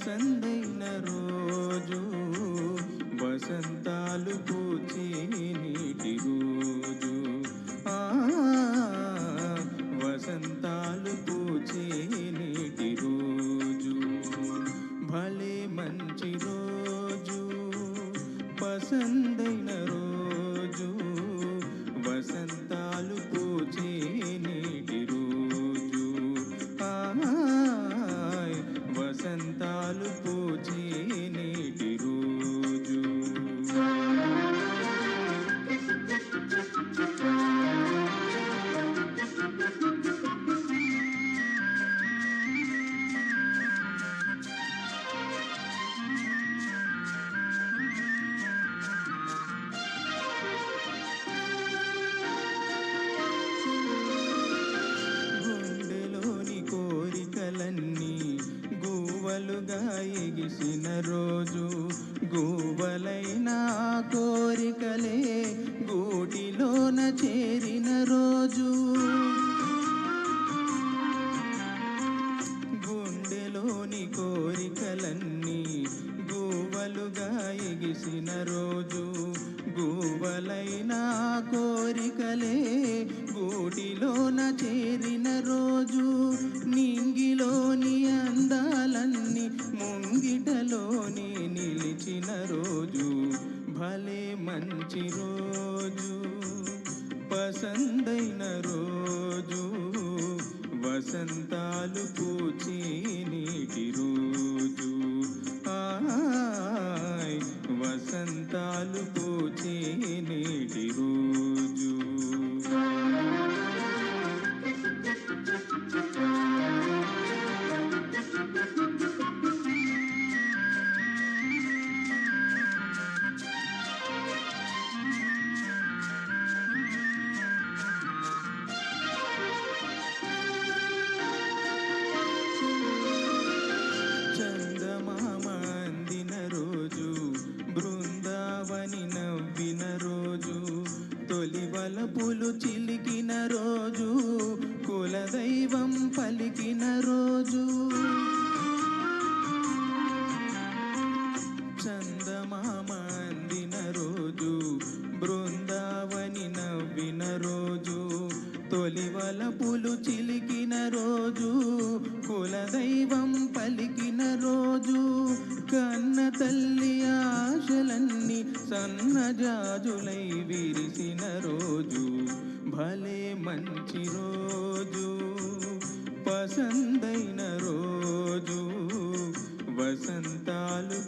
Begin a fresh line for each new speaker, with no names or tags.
పసందైన రోజు వసంతాలు పూచే నీటి రోజు వసంతాలు పూచే నీటి రోజు భలే మంచి రోజు పసందైన రోజు వసంతాలు పూచే నీటి రోజు వసంతాలు పూచే నీటి రోజు గుండెలోని కోరికలన్నీ గూవలుగా ఎగిసిన రోజు గూవలైన కోరికలే గూటిలోన చేరిన రోజు గుండెలోని కోరికలన్నీ గూవలుగా ఎగిసిన రోజు గూవలైన కోరికలే గూటిలోన చేరిన రోజు నింగిలోని అందాలన్నీ ముంగిటలోని నిలిచిన రోజు భలే మంచి రోజు పసందైన రోజు వసంతాలు పూచే నీటి రోజు వసంతాలు పూచే నీటి రోజు చందమామ అందిన రోజు బృందావని నవ్విన రోజు తొలి వలపులు చిలికిన రోజు కులదైవం పలికిన రోజు చందమామ అందిన రోజు బృందావని నవ్విన రోజు తొలి వలపులు చిలికిన రోజు కులదైవం పలికిన రోజు కన్న తల్లి ఆశలన్నీ సన్నజాజులై విరిసిన రోజు భలే మంచి రోజు పసందైన రోజు వసంతాలు